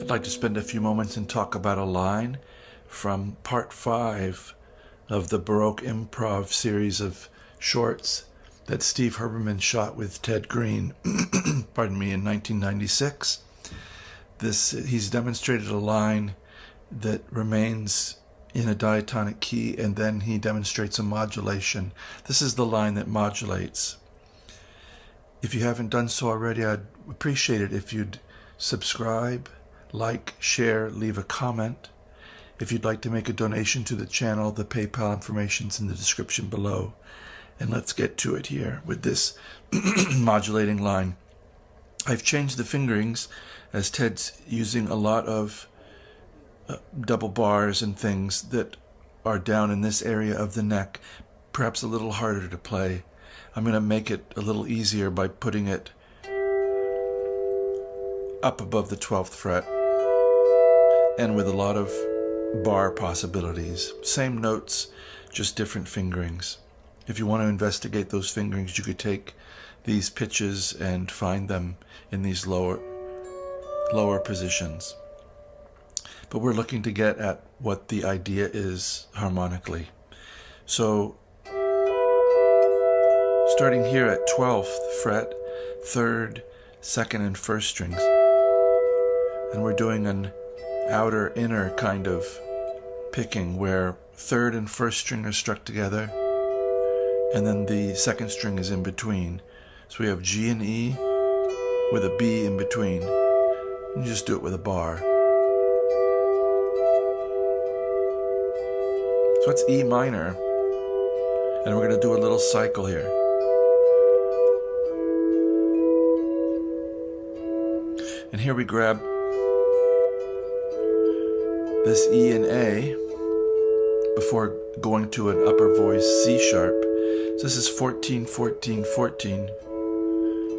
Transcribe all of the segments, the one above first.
I'd like to spend a few moments and talk about a line from part 5 of the Baroque Improv series of shorts that Steve Herbermann shot with Ted Greene, pardon me, in 1996. He's demonstrated a line that remains in a diatonic key, and then he demonstrates a modulation. This is the line that modulates. If you haven't done so already, I'd appreciate it if you'd subscribe, like, share, leave a comment. If you'd like to make a donation to the channel, the PayPal information's in the description below. And let's get to it here with this modulating line. I've changed the fingerings as Ted's using a lot of double bars and things that are down in this area of the neck, perhaps a little harder to play. I'm going to make it a little easier by putting it up above the 12th fret and with a lot of bar possibilities. Same notes, just different fingerings. If you want to investigate those fingerings, you could take these pitches and find them in these lower positions. But we're looking to get at what the idea is harmonically. So starting here at 12th fret, 3rd, 2nd, and 1st strings. And we're doing an outer inner kind of picking where 3rd and 1st string are struck together, and then the 2nd string is in between. So we have G and E with a B in between. You just do it with a bar. So it's E minor, and we're going to do a little cycle here. And here we grab this E and A before going to an upper voice C sharp. So this is 14, 14, 14.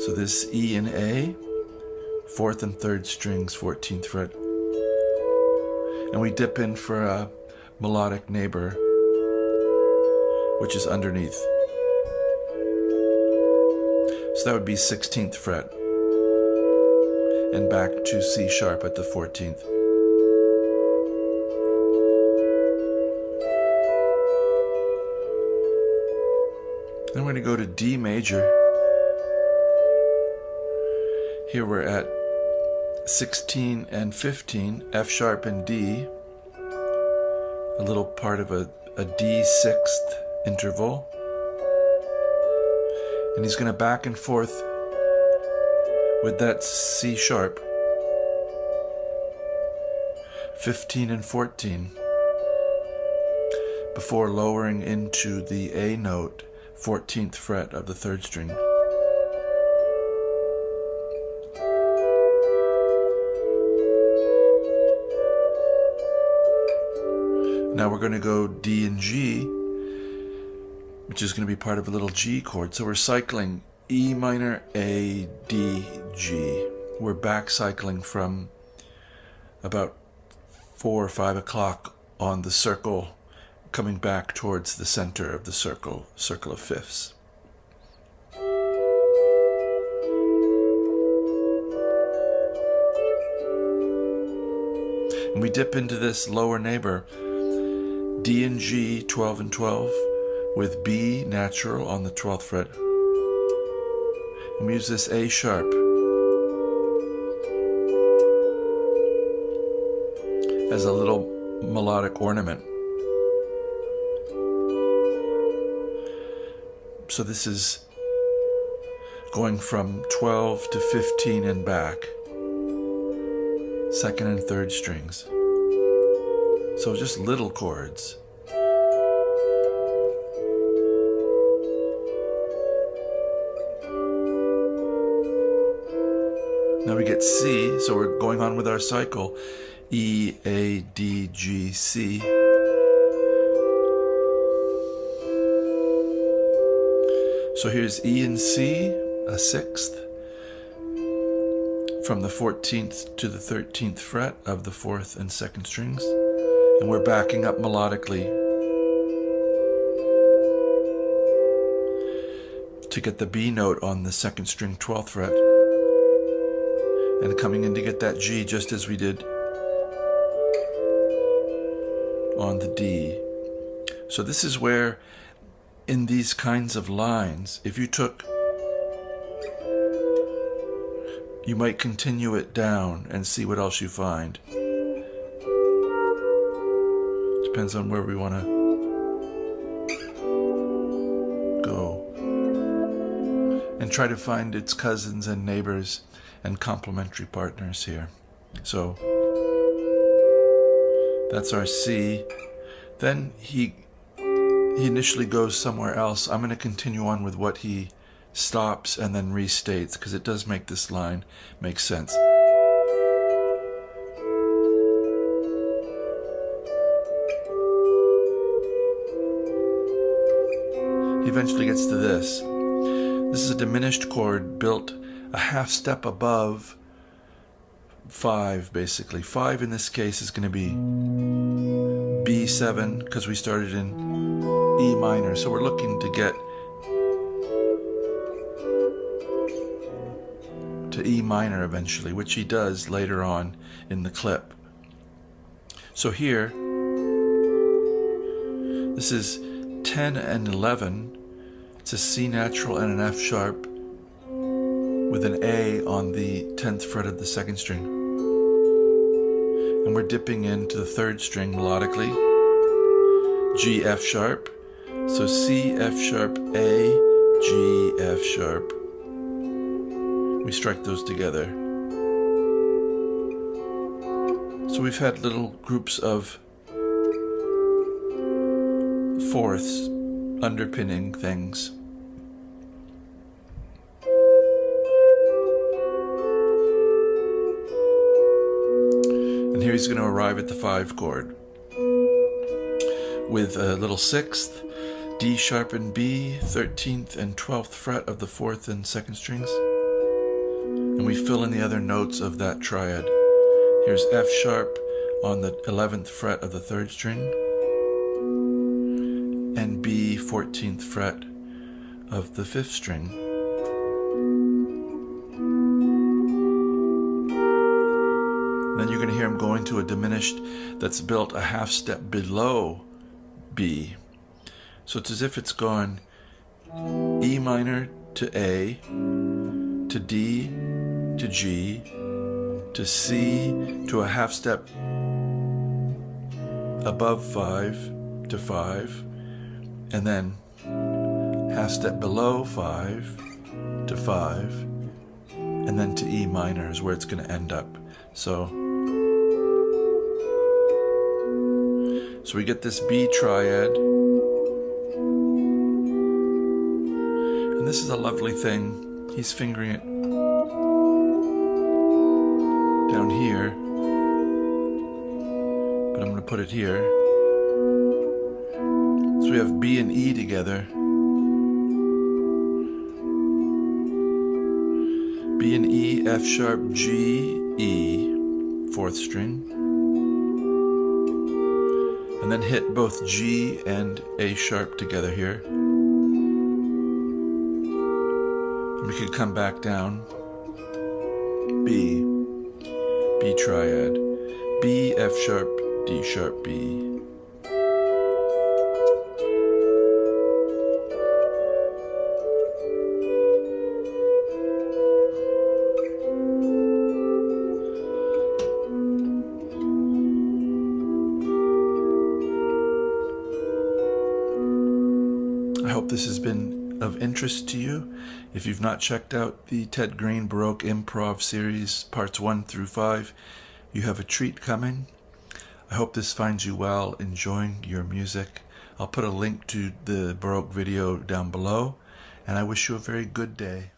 So this E and A, 4th and 3rd strings, 14th fret. And we dip in for a melodic neighbor, which is underneath. So that would be 16th fret. And back to C sharp at the 14th. Then we're going to go to D major. Here we're at 16 and 15, F sharp and D, a little part of a D 6th interval. And he's going to back and forth with that C sharp, 15 and 14, before lowering into the A note, 14th fret of the 3rd string. Now we're going to go D and G, which is going to be part of a little G chord. So we're cycling E minor, A, D, G. We're back cycling from about 4 or 5 o'clock on the circle, coming back towards the center of the circle of fifths. And we dip into this lower neighbor, D and G, 12 and 12, with B natural on the 12th fret. And we use this A sharp as a little melodic ornament. So this is going from 12 to 15 and back, 2nd and 3rd strings. So just little chords. Now we get C, so we're going on with our cycle. E, A, D, G, C. So here's E and C, a 6th, from the 14th to the 13th fret of the 4th and 2nd strings. And we're backing up melodically to get the B note on the 2nd string 12th fret, and coming in to get that G just as we did on the D. So this is where, in these kinds of lines, if you took, you might continue it down and see what else you find. Depends on where we want to go. And try to find its cousins and neighbors and complementary partners here. So that's our C. Then he initially goes somewhere else. I'm going to continue on with what he stops and then restates, because it does make this line make sense. He eventually gets to this. This is a diminished chord built a half step above 5, basically. 5 in this case is going to be B7, because we started in E minor. So we're looking to get to E minor eventually, which he does later on in the clip. So here, this is 10 and 11. It's a C natural and an F sharp with an A on the 10th fret of the 2nd string. And we're dipping into the 3rd string melodically. G, F sharp. So C, F sharp, A, G, F sharp. We strike those together. So we've had little groups of fourths underpinning things. And here he's going to arrive at the 5 chord with a little 6th, D sharp and B, 13th and 12th fret of the 4th and 2nd strings. And we fill in the other notes of that triad. Here's F sharp on the 11th fret of the 3rd string, and B, 14th fret of the 5th string. Then you're going to hear him going to a diminished that's built a half step below B. So it's as if it's gone E minor to A, to D, to G, to C, to a half step above 5 to 5, and then half step below 5 to 5, and then to E minor is where it's going to end up. So we get this B triad, and this is a lovely thing. He's fingering it down here, but I'm going to put it here. So we have B and E together. B and E, F sharp, G, E, 4th string. And then hit both G and A sharp together here. And we could come back down. B, B triad, B, F sharp, D sharp, B. I hope this has been of interest to you. If you've not checked out the Ted Greene Baroque Improv series, parts 1 through 5, you have a treat coming. I hope this finds you well, enjoying your music. I'll put a link to the Baroque video down below, and I wish you a very good day.